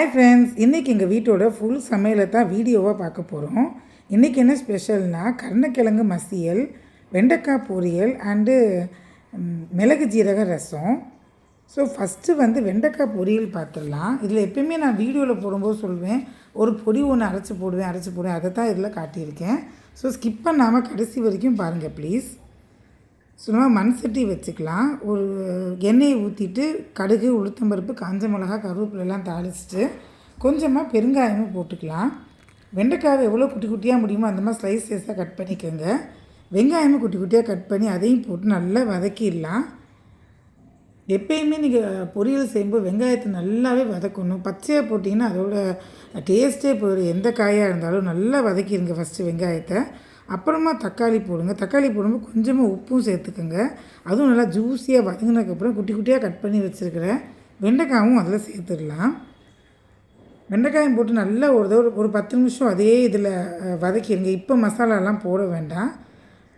Hi friends, இன்றைக்கி எங்கள் வீட்டோட ஃபுல் சமையலை தான் வீடியோவாக பார்க்க போகிறோம். இன்றைக்கி என்ன ஸ்பெஷல்னால் கருணக்கிழங்கு மசியல், வெண்டைக்காய் பொரியல் அண்டு மிளகு ஜீரக ரசம். ஸோ ஃபஸ்ட்டு வெண்டைக்காய் பொரியல் பார்த்துடலாம். இதில் எப்பயுமே நான் வீடியோவில் போடும்போது சொல்வேன், ஒரு பொடி ஒன்று அரைச்சி போடுவேன், அதை தான் இதில் காட்டியிருக்கேன். ஸோ ஸ்கிப் பண்ணாமல் கடைசி வரைக்கும் பாருங்கள் ப்ளீஸ். சும்மா மண் சட்டி வச்சுக்கலாம். ஒரு எண்ணெயை ஊற்றிட்டு கடுகு, உளுத்தம்பருப்பு, காஞ்ச மிளகா, கருவேப்பிலெல்லாம் தாளிச்சிட்டு கொஞ்சமாக பெருங்காயமும் போட்டுக்கலாம். வெண்டைக்காவை எவ்வளோ குட்டி குட்டியாக முடியுமோ அந்த மாதிரி ஸ்லைஸ் சைஸாக கட் பண்ணிக்கோங்க. வெங்காயமும் குட்டி குட்டியாக கட் பண்ணி அதையும் போட்டு நல்லா வதக்கிடலாம். எப்பயுமே நீங்கள் பொரியல் செய்யும்போது வெங்காயத்தை நல்லாவே வதக்கணும். பச்சையாக போட்டிங்கன்னா அதோட டேஸ்ட்டே போயிடும். எந்த காயாக இருந்தாலும் நல்லா வதக்கிடுங்க ஃபஸ்ட்டு வெங்காயத்தை. அப்புறமா தக்காளி போடுங்க. தக்காளி போடும்போது கொஞ்சமாக உப்பும் சேர்த்துக்கோங்க. அதுவும் நல்லா ஜூஸியாக வதங்கினதுக்கப்புறம் குட்டி குட்டியாக கட் பண்ணி வச்சுருக்கிற வெண்டைக்காயும் அதில் சேர்த்துடலாம். வெண்டைக்காயும் போட்டு நல்லா ஒரு 10 நிமிஷம் அதே இதில் வதக்கிடுங்க. இப்போ மசாலாலாம் போட வேண்டாம்.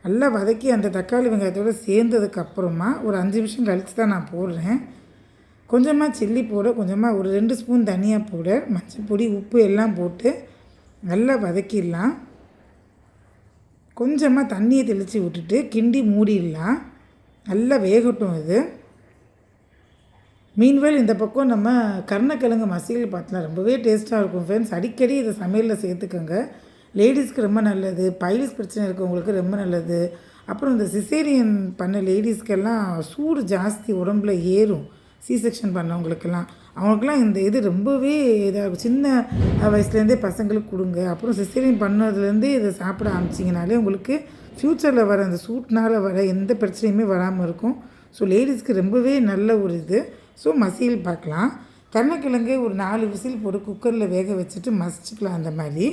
நல்லா வதக்கி அந்த தக்காளி வெங்காயத்தோடு சேர்ந்ததுக்கப்புறமா ஒரு 5 நிமிஷம் கழித்து தான் நான் போடுறேன். கொஞ்சமாக சில்லி பவுடர், கொஞ்சமாக ஒரு 2 ஸ்பூன் தனியா பவுடர், மஞ்சள் பொடி, உப்பு எல்லாம் போட்டு நல்லா வதக்கிடலாம். கொஞ்சமாக தண்ணியை தெளித்து விட்டுட்டு கிண்டி மூடிடலாம். நல்லா வேகட்டும் இது. மீன்வேல் இந்த பக்கம் நம்ம கருணக்கிழங்கு மசியல் பார்த்தலாம், ரொம்பவே டேஸ்ட்டாக இருக்கும் ஃப்ரெண்ட்ஸ். அடிக்கடி இதை சமையலில் சேர்த்துக்கோங்க. லேடிஸ்க்கு ரொம்ப நல்லது, பைல்ஸ் பிரச்சனை இருக்கவங்களுக்கு ரொம்ப நல்லது. அப்புறம் இந்த சிசேரியன் பண்ண லேடிஸ்க்கெல்லாம் சூடு ஜாஸ்தி உடம்புல ஏறும். சி செக்ஷன் பண்ணவங்களுக்கெல்லாம் அவங்களுக்கெல்லாம் இந்த இது ரொம்பவே இதாக சின்ன வயசுலேருந்தே பசங்களுக்கு கொடுங்க. அப்புறம் சிசேரியன் பண்ணதுலேருந்தே இதை சாப்பிட ஆரம்பிச்சிங்கனாலே உங்களுக்கு ஃப்யூச்சரில் வர அந்த சூட்னால் வர எந்த பிரச்சனையுமே வராமல் இருக்கும். ஸோ லேடிஸ்க்கு ரொம்பவே நல்ல ஒரு இது. ஸோ மசியல் பார்க்கலாம். கருணக்கிழங்கு ஒரு 4 விசில் போட்டு குக்கரில் வேக வச்சுட்டு மசிச்சுக்கலாம். அந்த மாதிரி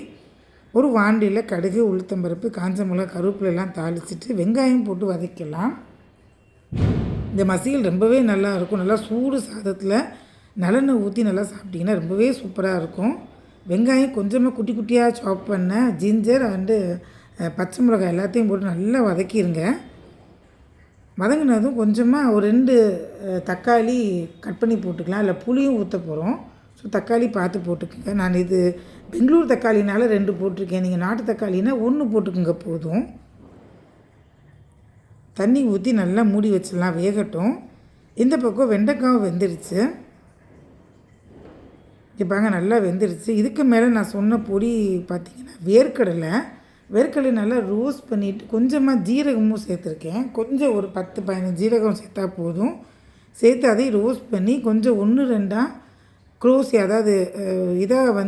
ஒரு வாண்டியில் கடுகு, உளுத்தம்பருப்பு, காஞ்ச மிளகா, கருவேப்பிலெல்லாம் தாளிச்சிட்டு வெங்காயம் போட்டு வதக்கலாம். இந்த மசியல் ரொம்பவே நல்லாயிருக்கும். நல்லா சூடு சாதத்தில் நல்லெண்ணெய் ஊற்றி நல்லா சாப்பிட்டிங்கன்னா ரொம்பவே சூப்பராக இருக்கும். வெங்காயம் கொஞ்சமாக குட்டி குட்டியாக சாப் பண்ண ஜிஞ்சர் அண்டு பச்சை மிளகாய் எல்லாத்தையும் போட்டு நல்லா வதக்கிடுங்க. வதங்கினதும் கொஞ்சமாக ஒரு 2 தக்காளி கட் பண்ணி போட்டுக்கலாம். இல்லை புளியும் ஊற்ற போகிறோம். ஸோ தக்காளி பார்த்து போட்டுக்கோங்க. நான் இது பெங்களூர் தக்காளினால 2 போட்டிருக்கேன். நீங்கள் நாட்டு தக்காளினா 1 போட்டுக்கோங்க போதும். தண்ணி ஊற்றி நல்லா மூடி வச்சிடலாம், வேகட்டும். இந்த பக்கம் வெண்டைக்காய் வெந்துருச்சு. இப்போங்க நல்லா வெந்துருச்சு. இதுக்கு மேலே நான் சொன்ன பொடி பார்த்திங்கன்னா வேர்க்கடலை நல்லா ரோஸ்ட் பண்ணிவிட்டு கொஞ்சமாக ஜீரகமும் சேர்த்துருக்கேன். கொஞ்சம் ஒரு 10-15 ஜீரகம் சேர்த்தா போதும். சேர்த்து அதையும் ரோஸ்ட் பண்ணி கொஞ்சம் 1-2 க்ரோசி, அதாவது இதாக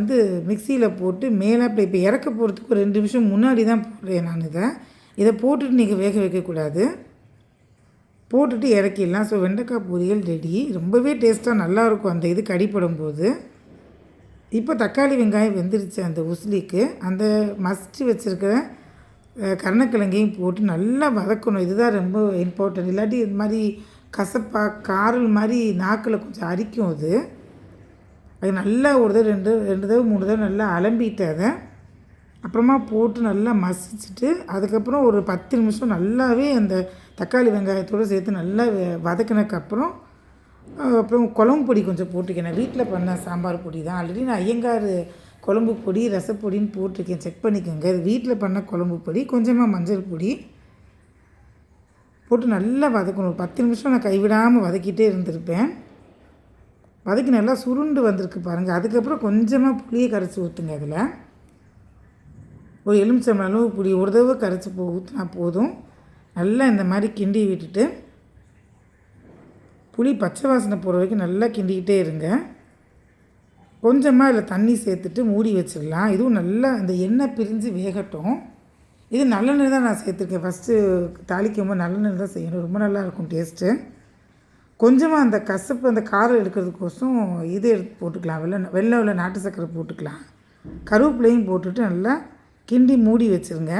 மிக்சியில் போட்டு மேலே இப்போ இறக்க போகிறதுக்கு ஒரு 2 நிமிஷம் முன்னாடி தான் போடுறேன் நான் இதை போட்டுட்டு நீங்கள் வேக வைக்கக்கூடாது. போட்டுட்டு இறக்கிடலாம். ஸோ வெண்டைக்காய் பொரியல் ரெடி. ரொம்பவே டேஸ்ட்டாக நல்லாயிருக்கும் அந்த இது கடிப்படும் போது. இப்போ தக்காளி வெங்காயம் வெந்துருச்சு. அந்த உசிலிக்கு அந்த மசிச்சு வச்சுருக்கிற கருணக்கிழங்கையும் போட்டு நல்லா வதக்கணும். இதுதான் ரொம்ப இம்பார்ட்டன்ட். இல்லாட்டி இது மாதிரி கசப்பாக காரல் மாதிரி நாக்கில் கொஞ்சம் அரிக்கும். அது நல்லா ஒரு தடவை 2 தடவை 3 தடவை நல்லா அலம்பிட்டு அதை அப்புறமா போட்டு நல்லா மசிச்சுட்டு அதுக்கப்புறம் ஒரு 10 நிமிஷம் நல்லாவே அந்த தக்காளி வெங்காயத்தோடு சேர்த்து நல்லா வதக்கினதுக்கப்புறம் அப்புறம் குழம்பு பொடி கொஞ்சம் போட்டுக்கேன். வீட்டில் பண்ண சாம்பார் பொடி தான். ஆல்ரெடி நான் ஐயங்கார் குழம்பு பொடி, ரசப்பொடின்னு போட்டிருக்கேன், செக் பண்ணிக்கோங்க. இது வீட்டில் பண்ண குழம்பு பொடி, கொஞ்சமாக மஞ்சள் பொடி போட்டு நல்லா வதக்கணும். ஒரு 10 நிமிஷம் நான் கைவிடாமல் வதக்கிட்டே இருந்திருப்பேன். வதக்கி நல்லா சுருண்டு வந்திருக்கு பாருங்கள். அதுக்கப்புறம் கொஞ்சமாக புளியை கரைச்சி ஊற்றுங்க. அதில் ஒரு எலுமிச்சம்பழம் அளவு புளி ஒரு தடவை கரைச்சி ஊற்றினா போதும். நல்லா இந்த மாதிரி கிண்டி விட்டுட்டு புளி பச்சை வாசனை போகிற வரைக்கும் நல்லா கிண்டிக்கிட்டே இருங்க. கொஞ்சமாக இதில் தண்ணி சேர்த்துட்டு மூடி வச்சிடலாம். இதுவும் நல்லா அந்த எண்ணெய் பிரிஞ்சு வேகட்டும். இது நல்லெண்ணெய் தான் நான் சேர்த்துருக்கேன். ஃபஸ்ட்டு தாளிக்கும்போது நல்லெண்ணெய் தான் செய்யணும், ரொம்ப நல்லாயிருக்கும் டேஸ்ட்டு. கொஞ்சமாக அந்த கசப்பு அந்த காரம் எடுக்கிறதுக்கோசம் இது எடுத்து போட்டுக்கலாம். வெள்ளை நாட்டு சர்க்கரை போட்டுக்கலாம். கருவேப்பிலையும் போட்டுட்டு நல்லா கிண்டி மூடி வச்சுருங்க.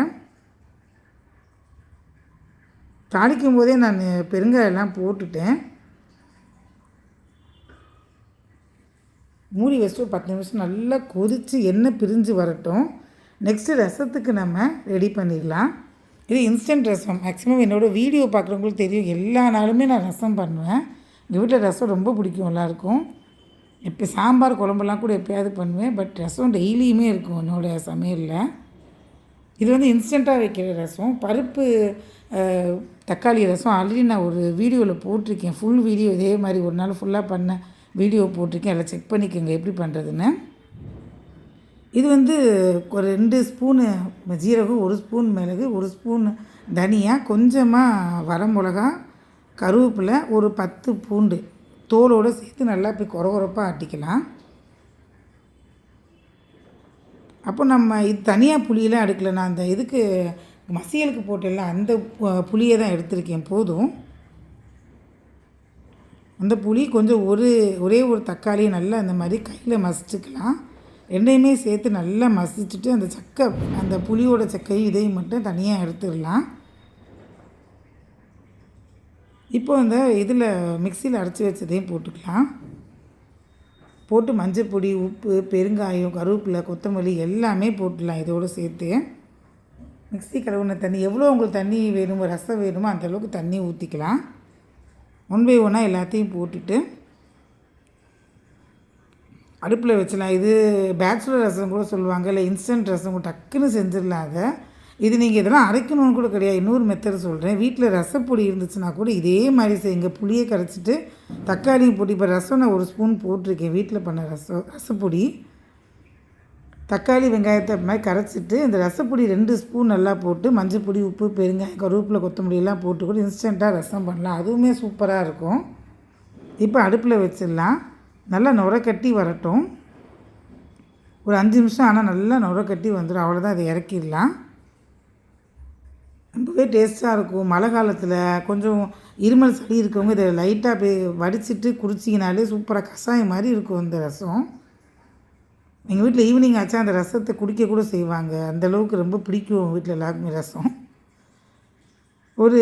தாளிக்கும் போதே நான் பெருங்காயெல்லாம் போட்டுட்டேன். மூடி வச்சுட்டு 10 நிமிஷம் நல்லா கொதித்து எண்ணெய் பிரிஞ்சு வரட்டும். நெக்ஸ்ட்டு ரசத்துக்கு நம்ம ரெடி பண்ணிடலாம். இது இன்ஸ்டன்ட் ரசம். மேக்ஸிமம் என்னோடய வீடியோ பார்க்குறவங்களுக்கு தெரியும், எல்லா நாளுமே நான் ரசம் பண்ணுவேன். எங்கள் வீட்டில் ரசம் ரொம்ப பிடிக்கும் எல்லாருக்கும். இப்போ சாம்பார் குழம்பெல்லாம் கூட எப்போயாவது பண்ணுவேன். பட் ரசம் டெய்லியுமே இருக்கும் என்னோடய சமையலில். இது வந்து இன்ஸ்டண்ட்டாக வைக்கிற ரசம். பருப்பு தக்காளி ரசம் ஆல்ரெடி நான் ஒரு வீடியோவில் போட்டிருக்கேன். ஃபுல் வீடியோ இதே மாதிரி ஒரு நாள் ஃபுல்லாக பண்ண வீடியோ போட்டிருக்கேன். அதில் செக் பண்ணிக்கோங்க எப்படி பண்ணுறதுன்னு. இது வந்து ஒரு 2 ஸ்பூனு ஜீரகம், 1 ஸ்பூன் மிளகு, 1 ஸ்பூன் தனியா, கொஞ்சமாக வரமிளகா, கருவேப்பிலை, ஒரு 10 பூண்டு தோலோடு சேர்த்து நல்லா இப்படி கொரகொரப்பாக ஆட்டிக்கலாம். அப்போ நம்ம இது தனியாக புளியெல்லாம் எடுக்கலை. நான் அந்த இதுக்கு மசியலுக்கு போட்டேன்ல அந்த புளியை தான் எடுத்திருக்கேன். போதும். அந்த புளி கொஞ்சம் ஒரே ஒரு தக்காளியை நல்லா அந்த மாதிரி கையில் மசிச்சுக்கலாம். ரெண்டையுமே சேர்த்து நல்லா மசிச்சுட்டு அந்த புளியோட சக்கையும் இதையும் மட்டும் தனியாக எடுத்துடலாம். இப்போ அந்த இதில் மிக்சியில் அரைச்சி வச்சதையும் போட்டுக்கலாம். போட்டு மஞ்சள் பொடி, உப்பு, பெருங்காயம், கருவேப்பிலை, கொத்தமல்லி எல்லாமே போட்டுடலாம் இதோடு சேர்த்து. மிக்ஸி கழுவுன தண்ணி எவ்வளோ உங்களுக்கு தண்ணி வேணுமோ, ரசம் வேணுமோ அந்தளவுக்கு தண்ணி ஊற்றிக்கலாம். 1 by 1 எல்லாத்தையும் போட்டுட்டு அடுப்பில் வச்சலாம். இது பேச்சுலர் ரசம் கூட சொல்லுவாங்க, இல்லை இன்ஸ்டன்ட் ரசம் கூட டக்குன்னு செஞ்சிடலாம். அதை இது நீங்கள் இதெல்லாம் அரைக்கணும்னு கூட கிடையாது. இன்னொரு மெத்தட் சொல்கிறேன். வீட்டில் ரசப்பொடி இருந்துச்சுன்னா கூட இதே மாதிரி செய்யுங்க. புளியை கரைச்சிட்டு தக்காளியும் போட்டு, இப்போ ரசம் நான் 1 ஸ்பூன் போட்டிருக்கேன் வீட்டில் பண்ண ரசப்பொடி. தக்காளி வெங்காயத்தை அது மாதிரி கரைச்சிட்டு இந்த ரசப்பொடி 2 ஸ்பூன் நல்லா போட்டு மஞ்சள் பொடி, உப்பு, பெருங்காயம், கருவேப்பிலை, கொத்தமல்லி எல்லாம் போட்டு கூட இன்ஸ்டண்ட்டாக ரசம் பண்ணலாம். அதுவுமே சூப்பராக இருக்கும். இப்போ அடுப்பில் வச்சிடலாம். நல்லா நுர கட்டி வரட்டும். ஒரு 5 நிமிஷம் ஆனால் நல்லா நுர கட்டி வந்துடும். அவ்வளோதான், அதை இறக்கிடலாம். ரொம்பவே டேஸ்ட்டாக இருக்கும். மழை காலத்தில் கொஞ்சம் இருமல் சளி இருக்கவங்க இதை லைட்டாக அப்படியே வடிச்சிட்டு குடிச்சிங்கனாலே சூப்பராக கஷாயம் மாதிரி இருக்கும் இந்த ரசம். எங்கள் வீட்டில் ஈவினிங் ஆச்சா அந்த ரசத்தை குடிக்க கூட செய்வாங்க. அந்தளவுக்கு ரொம்ப பிடிக்கும் வீட்டில் எல்லாருக்குமே ரசம். ஒரு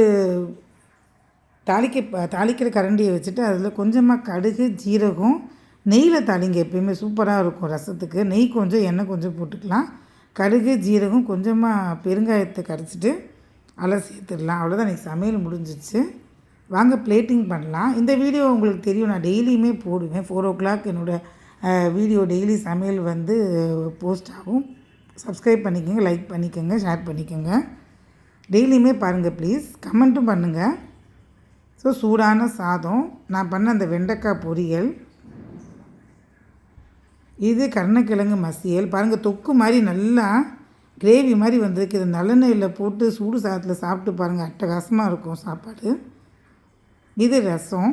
தாளிக்கிற கரண்டியை வச்சுட்டு அதில் கொஞ்சமாக கடுகு, ஜீரகம், நெய்யில் தாளிங்க. எப்பயுமே சூப்பராக இருக்கும் ரசத்துக்கு. நெய் கொஞ்சம், எண்ணெய் கொஞ்சம் போட்டுக்கலாம். கடுகு, ஜீரகம், கொஞ்சமாக பெருங்காயத்தை கரைச்சிட்டு அதில் சேர்த்துடலாம். அவ்வளோதான், இன்றைக்கி சமையல் முடிஞ்சிச்சு. வாங்க பிளேட்டிங் பண்ணலாம். இந்த வீடியோ உங்களுக்கு தெரியும், நான் டெய்லியுமே போடுவேன். 4 o'clock என்னோடய வீடியோ டெய்லி சமையல் வந்து போஸ்ட் ஆகும். சப்ஸ்கிரைப் பண்ணிக்கோங்க, லைக் பண்ணிக்கோங்க, ஷேர் பண்ணிக்கோங்க. டெய்லியுமே பாருங்கள் ப்ளீஸ். கமெண்ட்டும் பண்ணுங்கள். ஸோ சூடான சாதம், நான் பண்ண அந்த வெண்டைக்காய் பொரியல், இது கருணக்கிழங்கு மசியல். பாருங்கள், தொக்கு மாதிரி நல்லா கிரேவி மாதிரி வந்திருக்கு. இது நல்லெண்ணெயில் போட்டு சூடு சாதத்தில் சாப்பிட்டு பாருங்கள், அட்டகாசமாக இருக்கும் சாப்பாடு. இது ரசம்.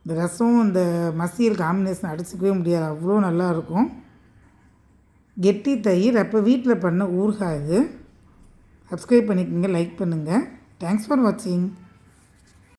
இந்த ரசம் இந்த மசியல் காம்பினேஷன் அடிச்சிக்கவே முடியாது, அவ்வளோ நல்லாயிருக்கும். கெட்டி தயிர், அப்போ வீட்டில் பண்ண ஊறுகாய் இது. சப்ஸ்கிரைப் பண்ணிக்கோங்க, லைக் பண்ணுங்கள். தேங்க்ஸ் ஃபார் வாட்சிங்.